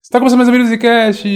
Está começando mais um Musicast!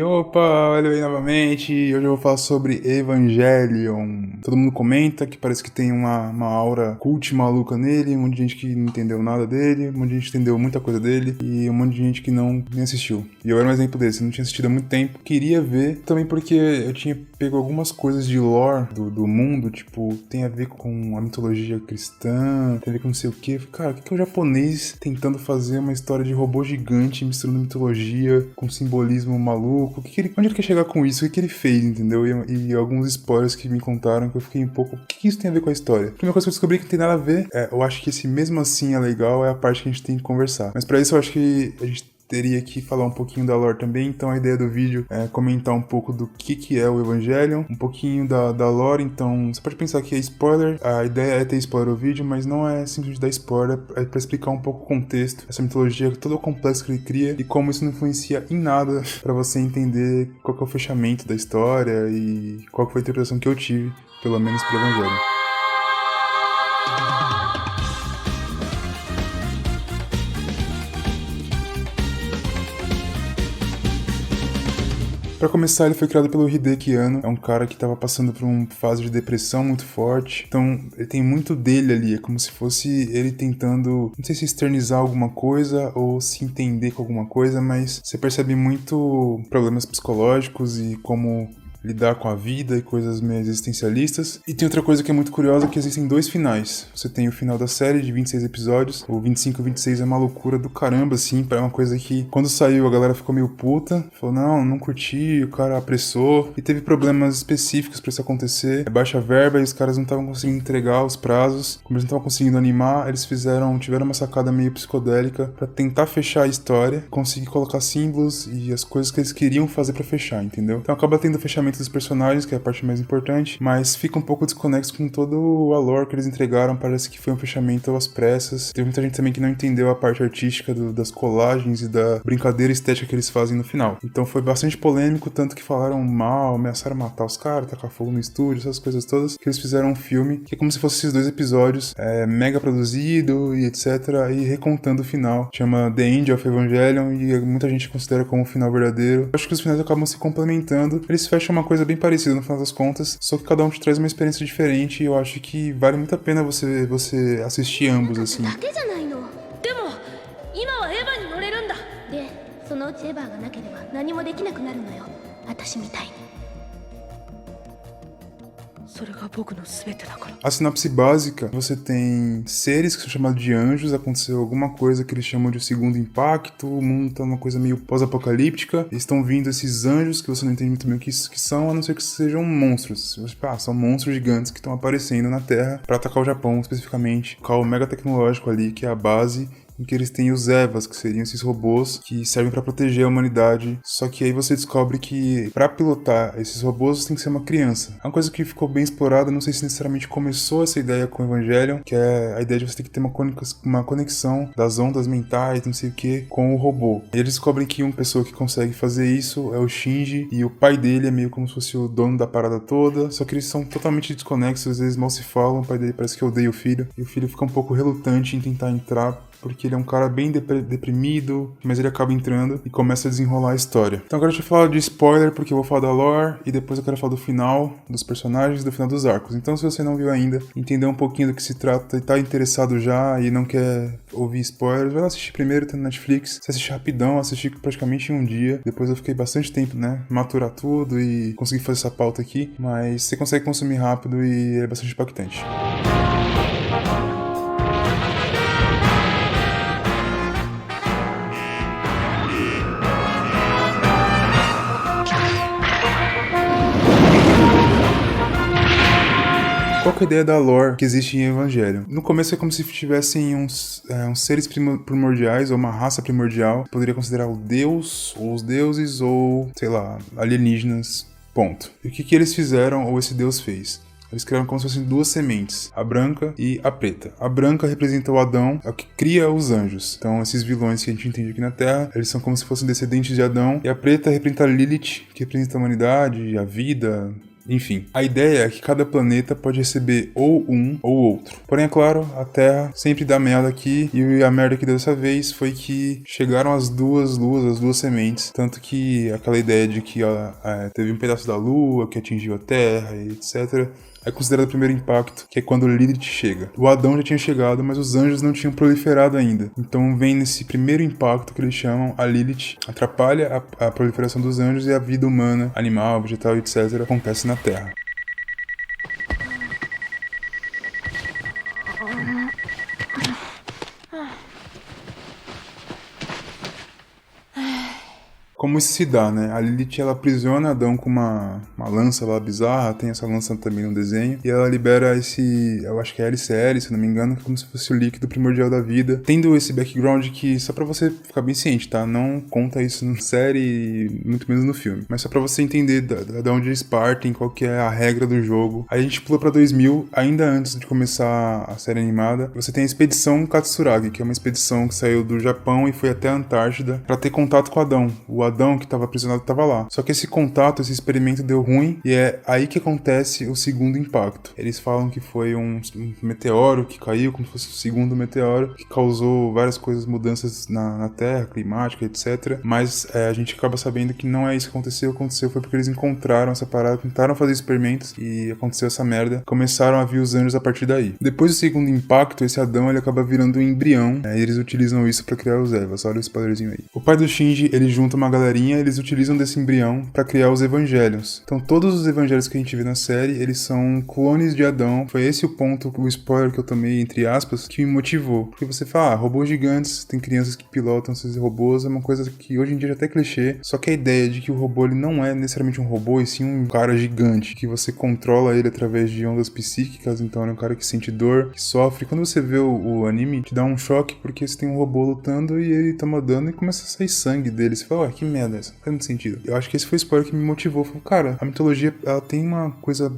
Opa, olha aí novamente. Hoje eu vou falar sobre Evangelion. Todo mundo comenta que parece que tem uma aura cult maluca nele, um monte de gente que não entendeu nada dele, um monte de gente entendeu muita coisa dele e um monte de gente que não nem assistiu. E eu era um exemplo desse, não tinha assistido há muito tempo. Queria ver também porque eu tinha pego algumas coisas de lore do mundo, tipo, tem a ver com a mitologia cristã, tem a ver com não sei o que. Cara, o que é o japonês tentando fazer uma história de robô gigante misturando mitologia com simbolismo maluco? Onde ele quer chegar com isso? O que ele fez, entendeu? E alguns spoilers que me contaram que eu fiquei um pouco... O que isso tem a ver com a história? A primeira coisa que eu descobri que não tem nada a ver, eu acho que esse mesmo assim é legal, é a parte que a gente tem que conversar. Mas pra isso eu acho que a gente teria que falar um pouquinho da lore também, então a ideia do vídeo é comentar um pouco do que é o Evangelion, um pouquinho da lore, então você pode pensar que é spoiler, a ideia é ter spoiler no vídeo, mas não é simplesmente dar spoiler, é pra explicar um pouco o contexto, essa mitologia toda complexa que ele cria e como isso não influencia em nada pra você entender qual que é o fechamento da história e qual que foi a interpretação que eu tive, pelo menos pro Evangelion. Pra começar, ele foi criado pelo Hideaki Anno, é um cara que tava passando por uma fase de depressão muito forte, então ele tem muito dele ali, é como se fosse ele tentando, não sei se externizar alguma coisa ou se entender com alguma coisa, mas você percebe muito problemas psicológicos e como lidar com a vida e coisas meio existencialistas. E tem outra coisa que é muito curiosa, que existem dois finais. Você tem o final da série de 26 episódios, o 25 e 26 é uma loucura do caramba, assim, é uma coisa que quando saiu a galera ficou meio puta, falou, não curti, o cara apressou, e teve problemas específicos pra isso acontecer, baixa verba e os caras não estavam conseguindo entregar os prazos, como eles não estavam conseguindo animar, eles tiveram uma sacada meio psicodélica pra tentar fechar a história, conseguir colocar símbolos e as coisas que eles queriam fazer pra fechar, entendeu? Então acaba tendo fechamento dos personagens, que é a parte mais importante, mas fica um pouco desconexo com todo a lore que eles entregaram, parece que foi um fechamento às pressas. Teve muita gente também que não entendeu a parte artística das colagens e da brincadeira estética que eles fazem no final. Então foi bastante polêmico, tanto que falaram mal, ameaçaram matar os caras, tacar fogo no estúdio, essas coisas todas, que eles fizeram um filme, que é como se fossem esses dois episódios, mega produzido e etc, e recontando o final. Chama The End of Evangelion, e muita gente considera como o final verdadeiro. Eu acho que os finais acabam se complementando, eles fecham uma coisa bem parecida no final das contas, só que cada um te traz uma experiência diferente e eu acho que vale muito a pena você assistir ambos, assim. そのうちエヴァがなければ何もできなくなるのよ。私みたいに。 A sinopse básica, você tem seres que são chamados de anjos, aconteceu alguma coisa que eles chamam de segundo impacto, o mundo tá numa coisa meio pós-apocalíptica, estão vindo esses anjos que você não entende muito bem o que são, a não ser que sejam monstros. São monstros gigantes que estão aparecendo na Terra para atacar o Japão especificamente, com o mega tecnológico ali, que é a base em que eles têm os Evas, que seriam esses robôs que servem para proteger a humanidade. Só que aí você descobre que para pilotar esses robôs tem que ser uma criança. É uma coisa que ficou bem explorada, não sei se necessariamente começou essa ideia com o Evangelion, que é a ideia de você ter que ter uma conexão das ondas mentais, não sei o que, com o robô. E eles descobrem que uma pessoa que consegue fazer isso é o Shinji, e o pai dele é meio como se fosse o dono da parada toda, só que eles são totalmente desconexos, às vezes mal se falam, o pai dele parece que odeia o filho, e o filho fica um pouco relutante em tentar entrar, porque ele é um cara bem deprimido, mas ele acaba entrando e começa a desenrolar a história. Então agora deixa eu falar de spoiler, porque eu vou falar da lore, e depois eu quero falar do final, dos personagens, do final dos arcos. Então se você não viu ainda, entender um pouquinho do que se trata e tá interessado já e não quer ouvir spoilers, vai lá assistir primeiro, tá no Netflix. Você assiste rapidão, assisti praticamente em um dia. Depois eu fiquei bastante tempo, maturar tudo e conseguir fazer essa pauta aqui, mas você consegue consumir rápido e é bastante impactante. Qual que é a ideia da lore que existe em Evangelion? No começo é como se tivessem uns seres primordiais, ou uma raça primordial, poderia considerar o deus, ou os deuses, ou, sei lá, alienígenas, ponto. E o que eles fizeram, ou esse deus fez? Eles criaram como se fossem duas sementes, a branca e a preta. A branca representa o Adão, é o que cria os anjos. Então, esses vilões que a gente entende aqui na Terra, eles são como se fossem descendentes de Adão. E a preta representa a Lilith, que representa a humanidade, a vida, Enfim, a ideia é que cada planeta pode receber ou um ou outro. Porém, é claro, a Terra sempre dá merda aqui, e a merda que deu dessa vez foi que chegaram as duas luas, as duas sementes, tanto que aquela ideia de que teve um pedaço da Lua que atingiu a Terra e etc., é considerado o primeiro impacto, que é quando Lilith chega. O Adão já tinha chegado, mas os anjos não tinham proliferado ainda. Então vem nesse primeiro impacto que eles chamam a Lilith, atrapalha a proliferação dos anjos e a vida humana, animal, vegetal, etc., acontece na Terra. Como isso se dá, né? A Lilith, ela aprisiona Adão com uma lança lá bizarra, tem essa lança também no desenho, e ela libera esse, eu acho que é LCL, se não me engano, como se fosse o líquido primordial da vida. Tendo esse background que, só pra você ficar bem ciente, tá? Não conta isso na série, muito menos no filme. Mas só pra você entender da onde eles partem, qual que é a regra do jogo. Aí a gente pula pra 2000, ainda antes de começar a série animada. Você tem a Expedição Katsuragi, que é uma expedição que saiu do Japão e foi até a Antártida pra ter contato com Adão. O Adão que estava aprisionado estava lá. Só que esse contato, esse experimento deu ruim e é aí que acontece o segundo impacto. Eles falam que foi um meteoro que caiu, como se fosse o segundo meteoro, que causou várias coisas, mudanças na Terra, climática, etc. Mas a gente acaba sabendo que não é isso que aconteceu. O que aconteceu foi porque eles encontraram essa parada, tentaram fazer experimentos e aconteceu essa merda. Começaram a vir os anjos a partir daí. Depois do segundo impacto, esse Adão ele acaba virando um embrião. E eles utilizam isso para criar os Evas. Olha o spoilerzinho aí. O pai do Shinji, ele junta uma galerinha, eles utilizam desse embrião para criar os evangelhos. Então todos os evangelhos que a gente vê na série, eles são clones de Adão. Foi esse o ponto, o spoiler que eu tomei, entre aspas, que me motivou. Porque você fala, robôs gigantes, tem crianças que pilotam esses robôs, é uma coisa que hoje em dia já é até clichê. Só que a ideia de que o robô ele não é necessariamente um robô, e sim um cara gigante, que você controla ele através de ondas psíquicas, então ele é um cara que sente dor, que sofre. Quando você vê o anime, te dá um choque, porque você tem um robô lutando e ele toma dano e começa a sair sangue dele. Você fala, que merda é essa? Não faz muito sentido. Eu acho que esse foi o spoiler que me motivou. Falei, cara, a mitologia, ela tem uma coisa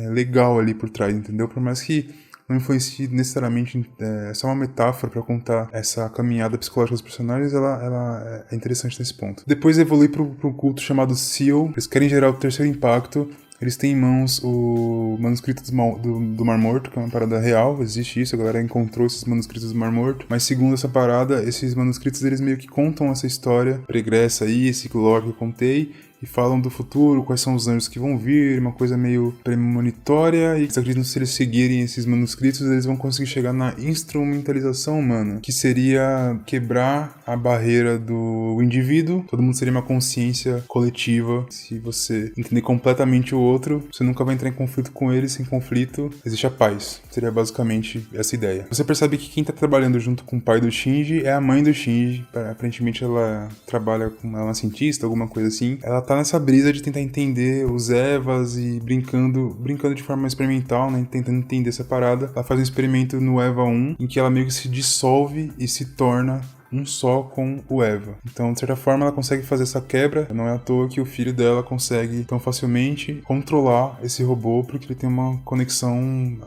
legal ali por trás, entendeu? Por mais que não influencie necessariamente, é só uma metáfora pra contar essa caminhada psicológica dos personagens, ela é interessante nesse ponto. Depois evolui pro culto chamado Seal. Eles querem gerar o terceiro impacto. Eles têm em mãos o manuscrito do Mar Morto, que é uma parada real, existe isso, a galera encontrou esses manuscritos do Mar Morto, mas segundo essa parada, esses manuscritos eles meio que contam essa história pregressa aí, esse lore que eu contei, e falam do futuro, quais são os anjos que vão vir, uma coisa meio premonitória, e eles acreditam que se eles seguirem esses manuscritos, eles vão conseguir chegar na instrumentalização humana, que seria quebrar a barreira do indivíduo, todo mundo seria uma consciência coletiva. Se você entender completamente o outro, você nunca vai entrar em conflito com ele, sem conflito existe a paz. Seria basicamente essa ideia. Você percebe que quem tá trabalhando junto com o pai do Shinji é a mãe do Shinji, aparentemente ela trabalha ela é uma cientista, alguma coisa assim. Ela tá nessa brisa de tentar entender os Evas e brincando de forma experimental, né, tentando entender essa parada. Ela faz um experimento no Eva 1, em que ela meio que se dissolve e se torna um só com o Eva. Então, de certa forma, ela consegue fazer essa quebra. Não é à toa que o filho dela consegue tão facilmente controlar esse robô, porque ele tem uma conexão,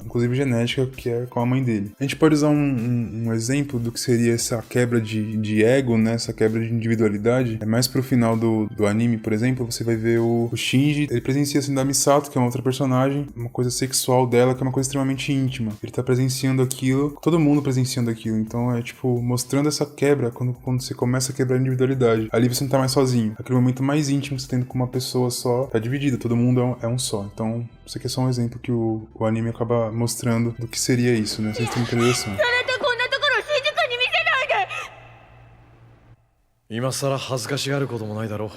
inclusive genética, que é com a mãe dele. A gente pode usar um exemplo do que seria essa quebra de ego, né? Essa quebra de individualidade. É mais pro final do anime, por exemplo, você vai ver o Shinji, ele presencia assim da Misato, que é uma outra personagem, uma coisa sexual dela, que é uma coisa extremamente íntima. Ele tá presenciando aquilo, todo mundo presenciando aquilo. Então é tipo, mostrando essa quebra quando você começa a quebrar a individualidade. Ali você não tá mais sozinho. Aquele momento mais íntimo que você tem com uma pessoa só, tá dividido, todo mundo é um só. Então, isso aqui é só um exemplo que o anime acaba mostrando do que seria isso, né? Vocês têm interesse. 今さら恥ずかしがることもないだろう。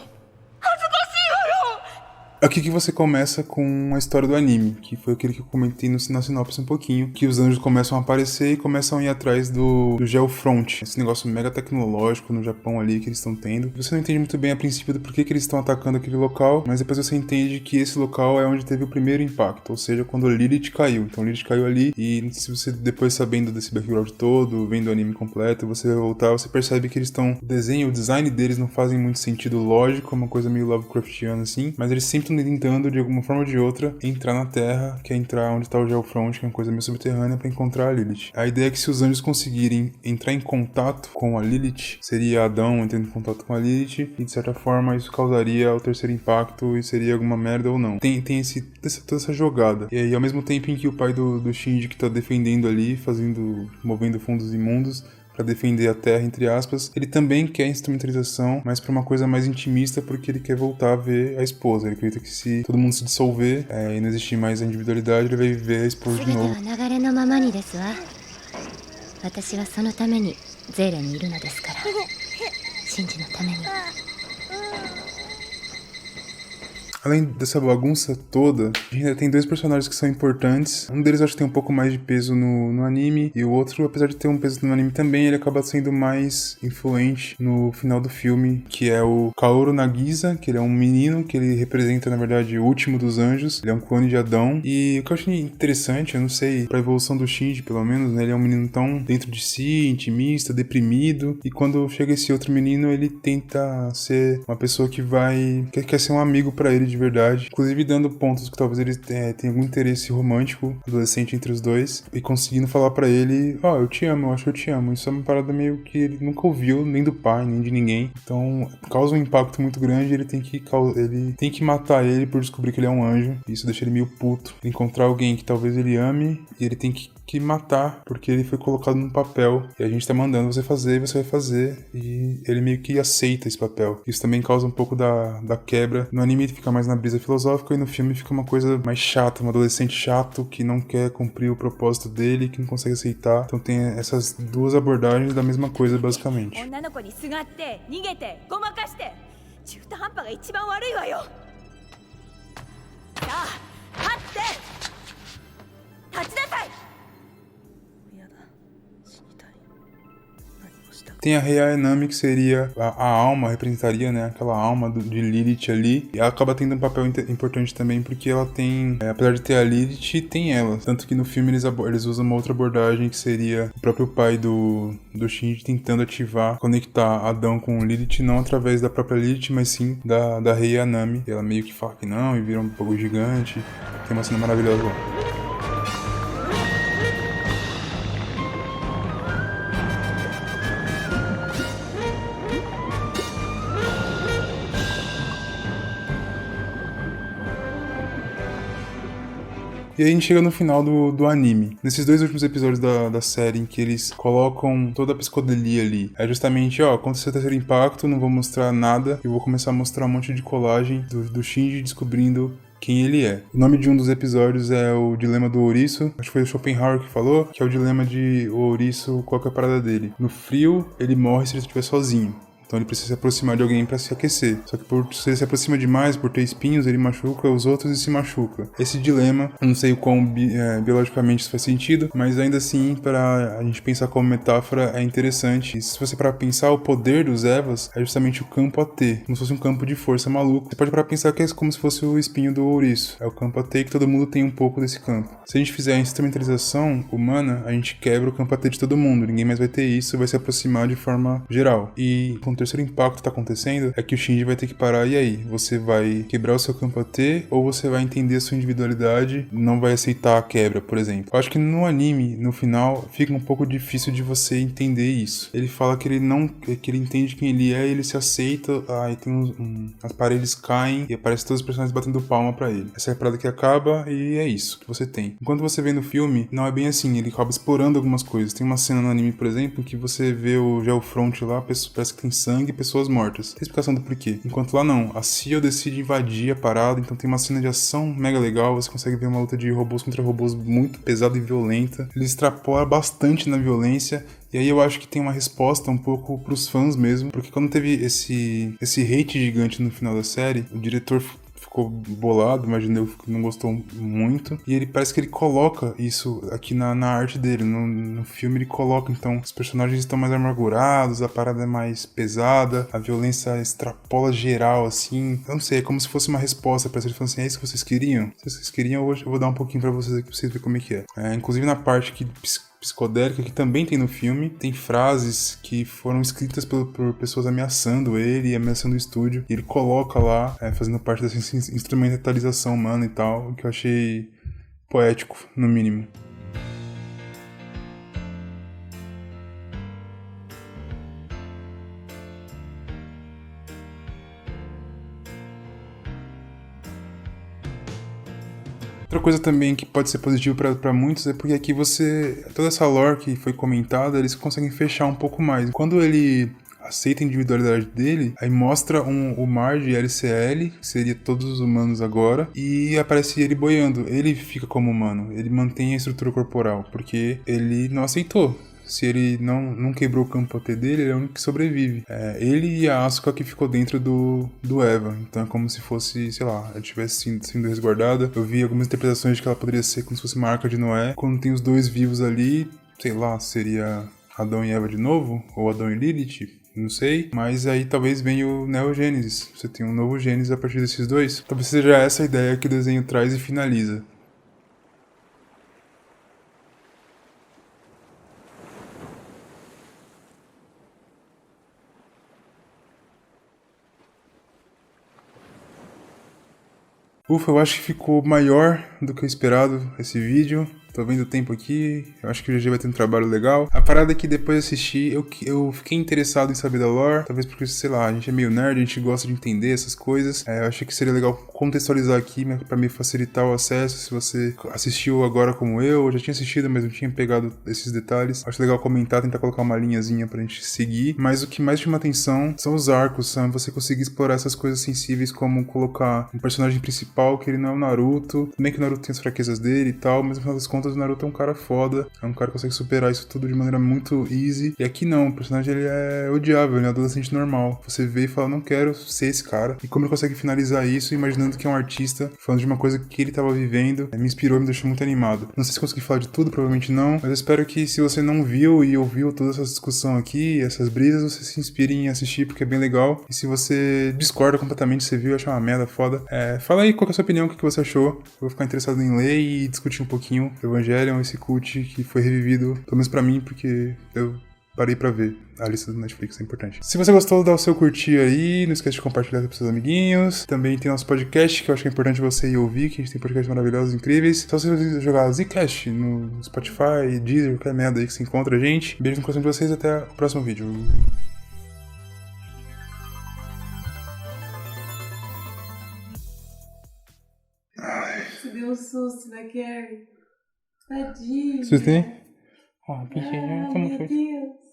Aqui que você começa com a história do anime, que foi aquele que eu comentei na sinopse um pouquinho, que os anjos começam a aparecer e começam a ir atrás do Geofront, esse negócio mega tecnológico no Japão ali que eles estão tendo. Você não entende muito bem a princípio do porquê que eles estão atacando aquele local, mas depois você entende que esse local é onde teve o primeiro impacto, ou seja, quando Lilith caiu. Então Lilith caiu ali e se você depois sabendo desse background todo, vendo o anime completo, você voltar, você percebe que eles estão... O design deles não fazem muito sentido lógico, é uma coisa meio Lovecraftiana assim, mas eles sempre estão tentando, de alguma forma ou de outra, entrar na Terra, que é entrar onde tá o Geofront, que é uma coisa meio subterrânea, pra encontrar a Lilith. A ideia é que se os anjos conseguirem entrar em contato com a Lilith, seria Adão entrando em contato com a Lilith, e de certa forma isso causaria o terceiro impacto e seria alguma merda ou não. Tem toda essa jogada. E aí, ao mesmo tempo em que o pai do Shinji que tá defendendo ali, movendo fundos imundos, pra defender a Terra, entre aspas, ele também quer instrumentalização, mas pra uma coisa mais intimista, porque ele quer voltar a ver a esposa. Ele acredita que se todo mundo se dissolver e não existir mais a individualidade, ele vai viver a esposa de novo. 流れのままにですわ。私はそのためにゼーレにいるのですから。シンジのために。 Além dessa bagunça toda, a gente ainda tem dois personagens que são importantes. Um deles eu acho que tem um pouco mais de peso no anime, e o outro, apesar de ter um peso no anime também, ele acaba sendo mais influente no final do filme, que é o Kaoru Nagisa, que ele é um menino, que ele representa, na verdade, o último dos anjos. Ele é um clone de Adão. E o que eu achei interessante, eu não sei, pra evolução do Shinji, pelo menos, né, ele é um menino tão dentro de si, intimista, deprimido, e quando chega esse outro menino, ele tenta ser uma pessoa que quer ser um amigo pra ele de verdade, inclusive dando pontos que talvez ele tenha algum interesse romântico adolescente entre os dois, e conseguindo falar pra ele, eu te amo, eu acho que eu te amo. Isso é uma parada meio que ele nunca ouviu, nem do pai, nem de ninguém, então causa um impacto muito grande. Ele tem que matar ele por descobrir que ele é um anjo. Isso deixa ele meio puto, encontrar alguém que talvez ele ame, e ele tem que matar, porque ele foi colocado num papel, e a gente tá mandando você fazer, e você vai fazer, e ele meio que aceita esse papel. Isso também causa um pouco da quebra. No anime ele fica mais na brisa filosófica, e no filme fica uma coisa mais chata, um adolescente chato que não quer cumprir o propósito dele, que não consegue aceitar. Então tem essas duas abordagens da mesma coisa, basicamente. Tem a Rei Ayanami, que seria a alma, representaria, né, aquela alma de Lilith ali. E ela acaba tendo um papel importante também, porque ela tem, apesar de ter a Lilith, tem ela. Tanto que no filme eles usam uma outra abordagem, que seria o próprio pai do Shinji tentando conectar Adão com Lilith, não através da própria Lilith, mas sim da Rei Ayanami. E ela meio que fala que não, e vira um pouco gigante. Tem uma cena maravilhosa lá. E aí a gente chega no final do anime. Nesses dois últimos episódios da série, em que eles colocam toda a psicodelia ali, é justamente, aconteceu o terceiro impacto, não vou mostrar nada, eu vou começar a mostrar um monte de colagem do Shinji descobrindo quem ele é. O nome de um dos episódios é o Dilema do Ouriço. Acho que foi o Schopenhauer que falou, que é o dilema de o ouriço, qual que é a parada dele. No frio, ele morre se ele estiver sozinho. Então ele precisa se aproximar de alguém para se aquecer. Só que se ele se aproxima demais, por ter espinhos, ele machuca os outros e se machuca. Esse dilema, eu não sei o quão biologicamente isso faz sentido, mas ainda assim, para a gente pensar como metáfora, é interessante. E se você parar pensar, o poder dos Evas é justamente o campo AT, como se fosse um campo de força maluco. Você pode parar pensar que é como se fosse o espinho do ouriço. É o campo AT, que todo mundo tem um pouco desse campo. Se a gente fizer a instrumentalização humana, a gente quebra o campo AT de todo mundo. Ninguém mais vai ter isso, vai se aproximar de forma geral. E com o terceiro impacto que tá acontecendo é que o Shinji vai ter que parar. E aí? Você vai quebrar o seu campo AT, ou você vai entender a sua individualidade, não vai aceitar a quebra, por exemplo? Eu acho que no anime, no final, fica um pouco difícil de você entender isso. Ele fala que ele entende quem ele é, ele se aceita, aí tem as paredes caem e aparecem todos os personagens batendo palma pra ele. Essa é a parada que acaba, e é isso que você tem. Enquanto você vê no filme, não é bem assim, ele acaba explorando algumas coisas. Tem uma cena no anime, por exemplo, que você vê o Geofront lá, parece que tem sangue e pessoas mortas. Tem explicação do porquê. Enquanto lá não, a Seal decide invadir a parada, então tem uma cena de ação mega legal, você consegue ver uma luta de robôs contra robôs muito pesada e violenta. Ele extrapola bastante na violência, e aí eu acho que tem uma resposta um pouco pros fãs mesmo, porque quando teve esse hate gigante no final da série, o diretor ficou bolado, imaginei que não gostou muito, e ele parece que ele coloca isso aqui na arte dele, no filme ele coloca, então os personagens estão mais amargurados, a parada é mais pesada, a violência extrapola geral, assim, eu não sei, é como se fosse uma resposta pra ele, falando assim, é isso que vocês queriam? Se vocês queriam, eu vou dar um pouquinho pra vocês aqui, pra vocês verem como é que é. Inclusive na parte que psicodélica que também tem no filme. Tem frases que foram escritas por pessoas ameaçando ele, ameaçando o estúdio. E ele coloca lá, fazendo parte dessa instrumentalização humana e tal, o que eu achei poético, no mínimo. Outra coisa também que pode ser positivo pra muitos é porque aqui toda essa lore que foi comentada, eles conseguem fechar um pouco mais. Quando ele aceita a individualidade dele, aí mostra o mar de LCL, que seria todos os humanos agora, e aparece ele boiando. Ele fica como humano, ele mantém a estrutura corporal, porque ele não aceitou. Se ele não quebrou o campo AT dele, ele é o único que sobrevive. Ele e a Asuka que ficou dentro do Eva. Então é como se fosse, sei lá, ela tivesse sido resguardada. Eu vi algumas interpretações de que ela poderia ser como se fosse uma Arca de Noé. Quando tem os dois vivos ali, sei lá, seria Adão e Eva de novo? Ou Adão e Lilith? Não sei, mas aí talvez venha o Neogênesis. Você tem um novo Gênesis a partir desses dois. Talvez seja essa a ideia que o desenho traz e finaliza. Ufa, eu acho que ficou maior do que o esperado esse vídeo. Tô vendo o tempo aqui, eu acho que o GG vai ter um trabalho legal. A parada é que depois de assistir, eu fiquei interessado em saber da lore. Talvez porque, sei lá, a gente é meio nerd, a gente gosta de entender essas coisas. Eu achei que seria legal contextualizar aqui, pra me facilitar o acesso. Se você assistiu agora como eu já tinha assistido, mas não tinha pegado esses detalhes. Acho legal comentar, tentar colocar uma linhazinha pra gente seguir. Mas o que mais chama atenção são os arcos, sabe? Você conseguir explorar essas coisas sensíveis, como colocar um personagem principal, que ele não é o Naruto. Também que o Naruto tem as fraquezas dele e tal, mas no final das contas o Naruto é um cara foda, é um cara que consegue superar isso tudo de maneira muito easy. E aqui não, o personagem ele é odiável, ele é um adolescente normal. Você vê e fala, não quero ser esse cara. E como ele consegue finalizar isso, imaginando que é um artista, falando de uma coisa que ele tava vivendo, me inspirou e me deixou muito animado. Não sei se consegui falar de tudo, provavelmente não, mas eu espero que se você não viu e ouviu toda essa discussão aqui, essas brisas, você se inspire em assistir, porque é bem legal. E se você discorda completamente, você viu e achou uma merda foda, fala aí qual que é a sua opinião, o que você achou. Eu vou ficar interessado em ler e discutir um pouquinho o Evangelion, esse cult que foi revivido, pelo menos pra mim, porque eu parei pra ver a lista do Netflix, é importante. Se você gostou, dá o seu curtir aí, não esquece de compartilhar com seus amiguinhos. Também tem nosso podcast, que eu acho que é importante você ir ouvir, que a gente tem podcasts maravilhosos, incríveis. Só se você jogar Zcast no Spotify, Deezer, qualquer merda aí que você encontra a gente. Beijo no coração de vocês, até o próximo vídeo. Você deu um susto na Carrie. Tadinha. Você tem? Ó, Ah, meu Deus.